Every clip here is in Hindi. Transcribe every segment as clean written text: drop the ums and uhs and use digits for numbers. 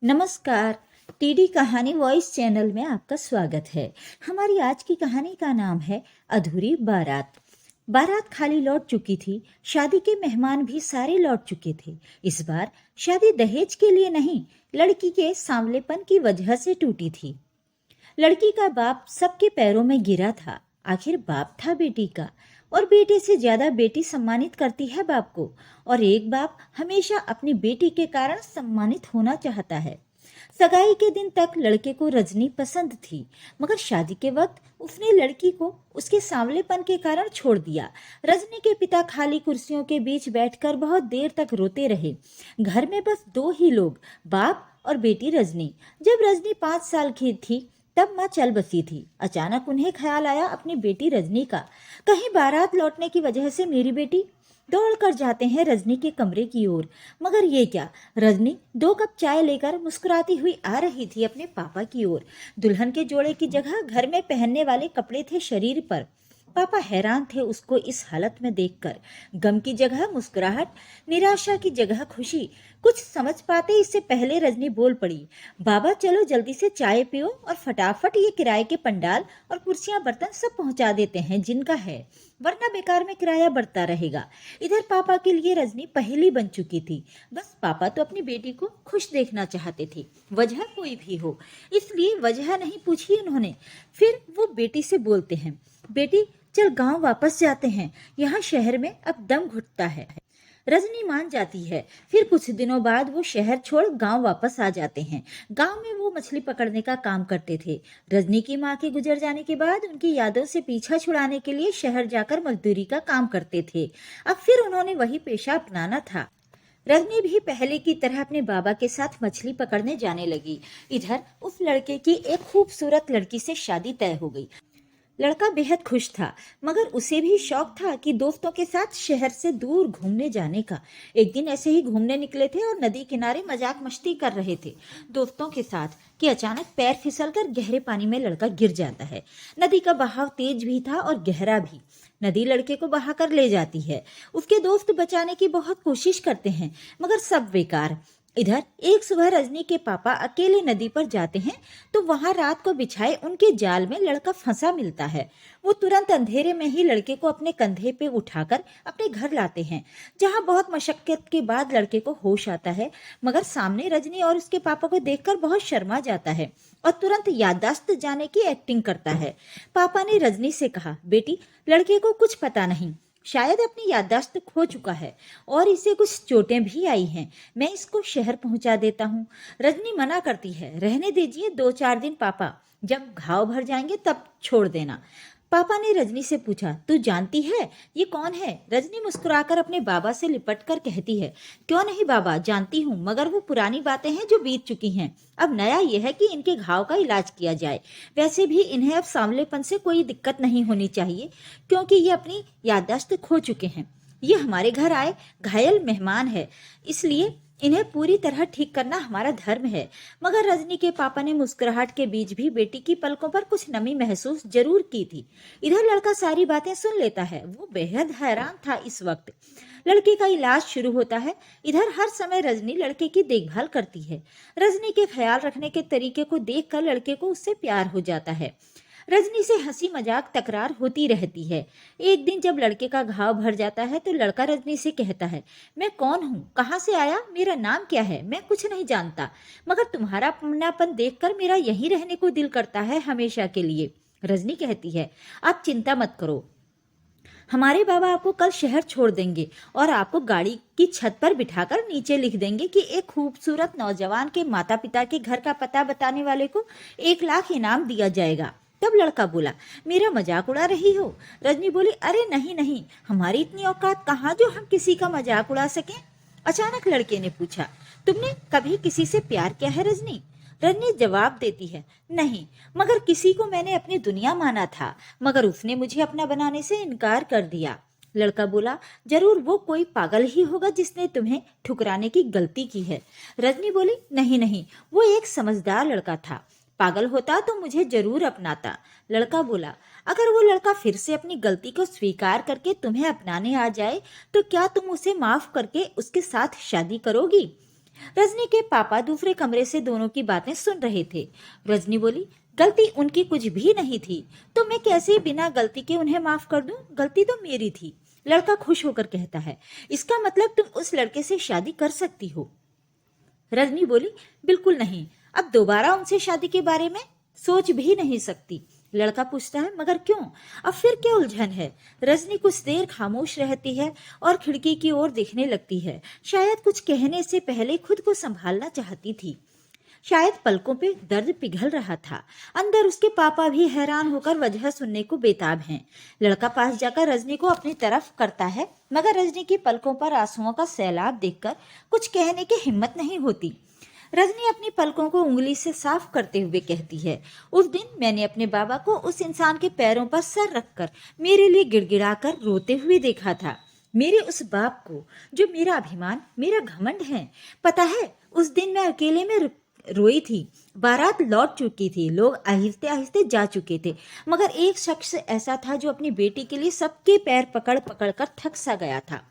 नमस्कार। टीडी कहानी वॉइस चैनल में आपका स्वागत है। हमारी आज की कहानी का नाम है अधूरी बारात। बारात खाली लौट चुकी थी। शादी के मेहमान भी सारे लौट चुके थे। इस बार शादी दहेज के लिए नहीं, लड़की के सांवलेपन की वजह से टूटी थी। लड़की का बाप सबके पैरों में गिरा था। आखिर बाप था बेटी का, और बेटे से ज्यादा बेटी सम्मानित करती है बाप को, और एक बाप हमेशा अपनी बेटी के कारण सम्मानित होना चाहता है। सगाई के दिन तक लड़के को रजनी पसंद थी, मगर शादी के वक्त उसने लड़की को उसके सांवलेपन के कारण छोड़ दिया। रजनी के पिता खाली कुर्सियों के बीच बैठकर बहुत देर तक रोते रहे। घर में बस दो ही लोग, बाप और बेटी रजनी। जब रजनी 5 साल की थी तब माँ चल बसी थी। अचानक उन्हें ख्याल आया अपनी बेटी रजनी का। कहीं बारात लौटने की वजह से मेरी बेटी। दौड़ कर जाते हैं रजनी के कमरे की ओर, मगर ये क्या, रजनी 2 कप चाय लेकर मुस्कुराती हुई आ रही थी अपने पापा की ओर। दुल्हन के जोड़े की जगह घर में पहनने वाले कपड़े थे शरीर पर। पापा हैरान थे उसको इस हालत में देखकर। गम की जगह मुस्कुराहट, निराशा की जगह खुशी। कुछ समझ पाते इससे पहले रजनी बोल पड़ी, बाबा चलो जल्दी से चाय पियो और फटाफट ये किराए के पंडाल और कुर्सियां बर्तन सब पहुंचा देते हैं जिनका है, वरना बेकार में किराया बढ़ता रहेगा। इधर पापा के लिए रजनी पहेली बन चुकी थी। बस पापा तो अपनी बेटी को खुश देखना चाहते थे, वजह कोई भी हो, इसलिए वजह नहीं पूछी उन्होंने। फिर वो बेटी से बोलते हैं, बेटी चल गांव वापस जाते हैं, यहाँ शहर में अब दम घुटता है। रजनी मान जाती है। फिर कुछ दिनों बाद वो शहर छोड़ गांव वापस आ जाते हैं। गांव में वो मछली पकड़ने का काम करते थे। रजनी की माँ के गुजर जाने के बाद उनकी यादों से पीछा छुड़ाने के लिए शहर जाकर मजदूरी का काम करते थे। अब फिर उन्होंने वही पेशा अपनाना था। रजनी भी पहले की तरह अपने बाबा के साथ मछली पकड़ने जाने लगी। इधर उस लड़के की एक खूबसूरत लड़की से शादी तय हो गई। लड़का बेहद खुश था, मगर उसे भी शौक था कि दोस्तों के साथ शहर से दूर घूमने जाने का। एक दिन ऐसे ही घूमने निकले थे और नदी किनारे मजाक मस्ती कर रहे थे दोस्तों के साथ कि अचानक पैर फिसलकर गहरे पानी में लड़का गिर जाता है। नदी का बहाव तेज भी था और गहरा भी। नदी लड़के को बहाकर ले जाती है। उसके दोस्त बचाने की बहुत कोशिश करते हैं, मगर सब बेकार। इधर एक सुबह रजनी के पापा अकेले नदी पर जाते हैं तो वहां रात को बिछाए उनके जाल में लड़का फंसा मिलता है। वो तुरंत अंधेरे में ही लड़के को अपने कंधे पे उठाकर अपने घर लाते हैं, जहां बहुत मशक्कत के बाद लड़के को होश आता है, मगर सामने रजनी और उसके पापा को देखकर बहुत शर्मा जाता है और तुरंत याददाश्त जाने की एक्टिंग करता है। पापा ने रजनी से कहा, बेटी लड़के को कुछ पता नहीं, शायद अपनी याददाश्त खो चुका है और इसे कुछ चोटें भी आई हैं, मैं इसको शहर पहुंचा देता हूँ। रजनी मना करती है, रहने दीजिए 2-4 दिन पापा, जब घाव भर जाएंगे तब छोड़ देना। पापा ने रजनी से पूछा, तू जानती है ये कौन है? रजनी मुस्कुराकर अपने बाबा से लिपट कर कहती है, क्यों नहीं बाबा, जानती हूँ, मगर वो पुरानी बातें हैं जो बीत चुकी हैं। अब नया ये है कि इनके घाव का इलाज किया जाए। वैसे भी इन्हें अब सांवलेपन से कोई दिक्कत नहीं होनी चाहिए, क्योंकि ये अपनी याददाश्त खो चुके हैं। ये हमारे घर आए घायल मेहमान है, इसलिए इन्हें पूरी तरह ठीक करना हमारा धर्म है। मगर रजनी के पापा ने मुस्कुराहट के बीच भी बेटी की पलकों पर कुछ नमी महसूस जरूर की थी। इधर लड़का सारी बातें सुन लेता है। वो बेहद हैरान था इस वक्त। लड़के का इलाज शुरू होता है। इधर हर समय रजनी लड़के की देखभाल करती है। रजनी के ख्याल रखने के तरीके को देखकर लड़के को उससे प्यार हो जाता है। रजनी से हंसी मजाक तकरार होती रहती है। एक दिन जब लड़के का घाव भर जाता है तो लड़का रजनी से कहता है, मैं कौन हूँ, कहाँ से आया, मेरा नाम क्या है, मैं कुछ नहीं जानता, मगर तुम्हारा अपनापन देखकर मेरा यहीं रहने को दिल करता है हमेशा के लिए। रजनी कहती है, आप चिंता मत करो, हमारे बाबा आपको कल शहर छोड़ देंगे और आपको गाड़ी की छत पर बिठाकर नीचे लिख देंगे कि एक खूबसूरत नौजवान के माता पिता के घर का पता बताने वाले को 1 लाख इनाम दिया जाएगा। तब लड़का बोला, मेरा मजाक उड़ा रही हो? रजनी बोली, अरे नहीं नहीं, हमारी इतनी औकात कहाँ जो हम किसी का मजाक उड़ा सकें। अचानक लड़के ने पूछा, तुमने कभी किसी से प्यार किया है रजनी? रजनी जवाब देती है, नहीं, मगर किसी को मैंने अपनी दुनिया माना था, मगर उसने मुझे अपना बनाने से इनकार कर दिया। लड़का बोला, जरूर वो कोई पागल ही होगा जिसने तुम्हें ठुकराने की गलती की है। रजनी बोली, नहीं नहीं, वो एक समझदार लड़का था, पागल होता तो मुझे जरूर अपनाता। लड़का बोला, अगर वो लड़का फिर से अपनी गलती को स्वीकार करके तुम्हें अपनाने आ जाए तो क्या तुम उसे माफ करके उसके साथ शादी करोगी? रजनी के पापा दूसरे कमरे से दोनों की बातें सुन रहे थे। रजनी बोली, गलती उनकी कुछ भी नहीं थी, तो मैं कैसे बिना गलती के उन्हें माफ कर दूं? गलती तो मेरी थी। लड़का खुश होकर कहता है, इसका मतलब तुम उस लड़के से शादी कर सकती हो? रजनी बोली, बिल्कुल नहीं, अब दोबारा उनसे शादी के बारे में सोच भी नहीं सकती। लड़का पूछता है, मगर क्यों? अब फिर क्या उलझन है? रजनी कुछ देर खामोश रहती है और खिड़की की ओर देखने लगती है। शायद कुछ कहने से पहले खुद को संभालना चाहती थी। शायद पलकों पे दर्द पिघल रहा था। अंदर उसके पापा भी हैरान होकर वजह सुनने को बेताब हैं। लड़का पास जाकर रजनी को अपनी तरफ करता है, मगर रजनी की पलकों पर आंसुओं का सैलाब देखकर कुछ कहने की हिम्मत नहीं होती। रजनी अपनी पलकों को उंगली से साफ करते हुए कहती है, उस दिन मैंने अपने बाबा को उस इंसान के पैरों पर सर रखकर मेरे लिए गिड़गिड़ाकर रोते हुए देखा था। मेरे उस बाप को, जो मेरा अभिमान, मेरा घमंड है। पता है, उस दिन मैं अकेले में रोई थी। बारात लौट चुकी थी, लोग आहिस्ते आहिस्ते जा चुके थे, मगर एक शख्स ऐसा था जो अपनी बेटी के लिए सबके पैर पकड़ पकड़ कर थक सा गया था।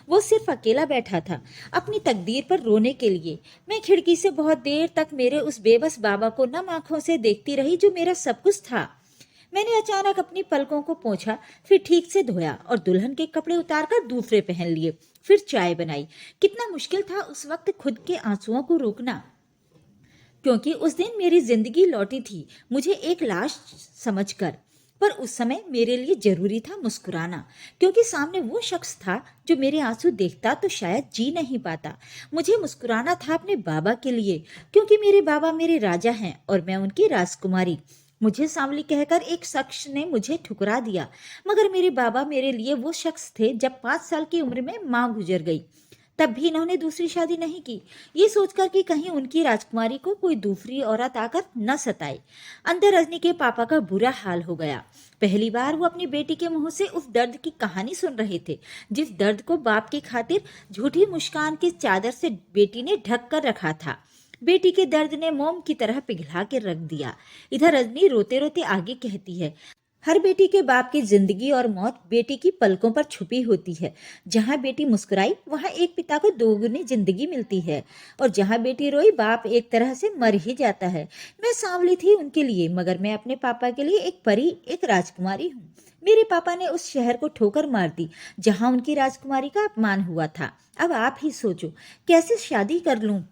वो सिर्फ अकेला बैठा था अपनी तकदीर पर रोने के लिए। मैं खिड़की से बहुत देर तक मेरे उस बेबस बाबा को नम आंखों से देखती रही, जो मेरा सब कुछ था। मैंने अचानक अपनी पलकों को पोंछा, फिर ठीक से धोया और दुल्हन के कपड़े उतारकर दूसरे पहन लिए। फिर चाय बनाई। कितना मुश्किल था उस वक्त खुद के आंसुओं को रोकना, क्योंकि उस दिन मेरी जिंदगी लौटी थी मुझे एक लाश समझकर। पर उस समय मेरे लिए जरूरी था मुस्कुराना, क्योंकि सामने वो शख्स था जो मेरे आंसू देखता तो शायद जी नहीं पाता। मुझे मुस्कुराना था अपने बाबा के लिए, क्योंकि मेरे बाबा मेरे राजा हैं और मैं उनकी राजकुमारी। मुझे सांवली कहकर एक शख्स ने मुझे ठुकरा दिया, मगर मेरे बाबा मेरे लिए वो शख्स थे। जब 5 साल की उम्र में माँ गुजर गई, तब भी इन्होंने दूसरी शादी नहीं की, ये सोचकर कि कहीं उनकी राजकुमारी को कोई दूसरी औरत आकर न सताए। अंदर रजनी के पापा का बुरा हाल हो गया। पहली बार वो अपनी बेटी के मुंह से उस दर्द की कहानी सुन रहे थे, जिस दर्द को बाप की खातिर झूठी मुस्कान की चादर से बेटी ने ढक कर रखा था। बेटी के दर्द ने मोम की तरह पिघला के रख दिया। इधर रजनी रोते रोते आगे कहती है, हर बेटी के बाप की जिंदगी और मौत बेटी की पलकों पर छुपी होती है। जहाँ बेटी मुस्कुराई, वहाँ एक पिता को दोगुनी जिंदगी मिलती है, और जहाँ बेटी रोई, बाप एक तरह से मर ही जाता है। मैं सांवली थी उनके लिए, मगर मैं अपने पापा के लिए एक परी, एक राजकुमारी हूँ। मेरे पापा ने उस शहर को ठोकर मार दी जहाँ उनकी राजकुमारी का अपमान हुआ था। अब आप ही सोचो, कैसे शादी कर लूं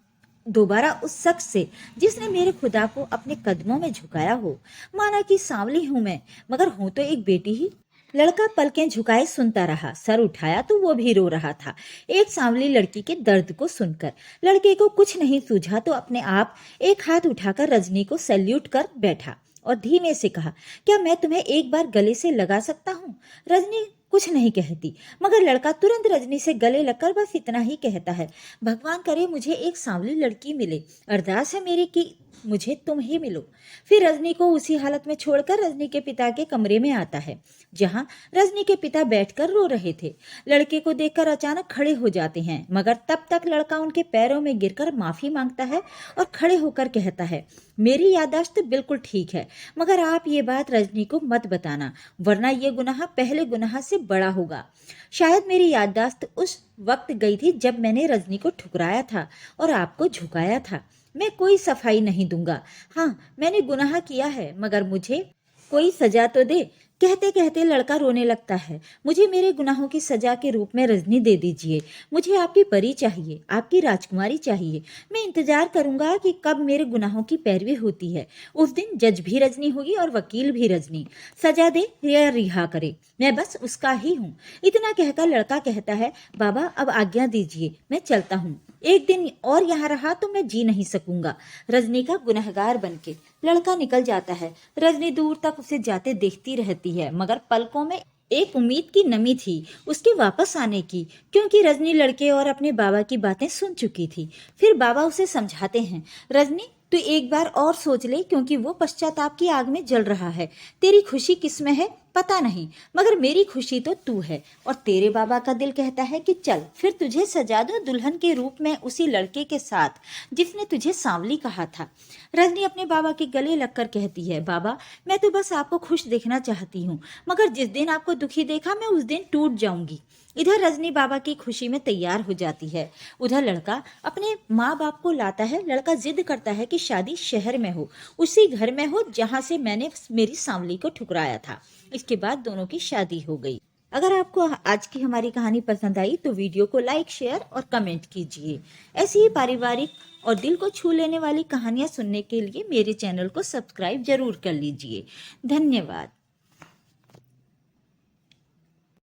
दोबारा उस शख्स से जिसने मेरे खुदा को अपने कदमों में झुकाया हो। माना कि सांवली हूं मैं, मगर हूं तो एक बेटी ही। लड़का पलकें झुकाए सुनता रहा। सर उठाया तो वो भी रो रहा था, एक सांवली लड़की के दर्द को सुनकर। लड़के को कुछ नहीं सूझा तो अपने आप एक हाथ उठाकर रजनी को सैल्यूट कर बैठा और धीमे से कहा, क्या मैं तुम्हें एक बार गले से लगा सकता हूँ? रजनी कुछ नहीं कहती, मगर लड़का तुरंत रजनी से गले लगकर बस इतना ही कहता है, भगवान करे मुझे एक सांवली लड़की मिले, अरदास है मेरी कि मुझे तुम ही मिलो। फिर रजनी को उसी हालत में छोड़कर रजनी के पिता के कमरे में आता है, जहां रजनी के पिता बैठकर रो रहे थे। लड़के को देखकर अचानक खड़े हो जाते हैं, मगर तब तक लड़का उनके पैरों में गिरकर माफी मांगता है और खड़े होकर कहता है, मेरी याददाश्त बिल्कुल ठीक है, मगर आप ये बात रजनी को मत बताना, वरना ये गुनाह पहले गुनाह से बड़ा होगा। शायद मेरी याददाश्त उस वक्त गई थी जब मैंने रजनी को ठुकराया था और आपको झुकाया था। मैं कोई सफाई नहीं दूंगा। हाँ, मैंने गुनाह किया है, मगर मुझे कोई सजा तो दे। कहते कहते लड़का रोने लगता है। मुझे मेरे गुनाहों की सजा के रूप में रजनी दे दीजिए। मुझे आपकी परी चाहिए, आपकी राजकुमारी चाहिए। मैं इंतजार करूंगा कि कब मेरे गुनाहों की पैरवी होती है। उस दिन जज भी रजनी होगी और वकील भी रजनी। सजा दे या रिहा करे, मैं बस उसका ही हूँ। इतना कहकर लड़का कहता है, बाबा अब आज्ञा दीजिए, मैं चलता हूँ। एक दिन और यहाँ रहा तो मैं जी नहीं सकूंगा रजनी का गुनहगार बनके। लड़का निकल जाता है। रजनी दूर तक उसे जाते देखती रहती है, मगर पलकों में एक उम्मीद की नमी थी उसके वापस आने की, क्योंकि रजनी लड़के और अपने बाबा की बातें सुन चुकी थी। फिर बाबा उसे समझाते हैं, रजनी तू एक बार और सोच ले, क्योंकि वो पश्चाताप की आग में जल रहा है। तेरी खुशी किसमें है पता नहीं, मगर मेरी खुशी तो तू है। और तेरे बाबा का दिल कहता है कि चल फिर तुझे सजा दो दुल्हन के रूप में उसी लड़के के साथ जिसने तुझे सांवली कहा था। रजनी अपने बाबा के गले लगकर कहती है, बाबा मैं तो बस आपको खुश देखना चाहती हूँ, मगर जिस दिन आपको दुखी देखा मैं उस दिन टूट जाऊंगी। इधर रजनी बाबा की खुशी में तैयार हो जाती है। उधर लड़का अपने माँ बाप को लाता है। लड़का जिद करता है कि शादी शहर में हो, उसी घर में हो जहाँ से मैंने मेरी सांवली को ठुकराया था। इसके बाद दोनों की शादी हो गई। अगर आपको आज की हमारी कहानी पसंद आई तो वीडियो को लाइक, शेयर और कमेंट कीजिए। ऐसी ही पारिवारिक और दिल को छू लेने वाली कहानियाँ सुनने के लिए मेरे चैनल को सब्सक्राइब जरूर कर लीजिए। धन्यवाद।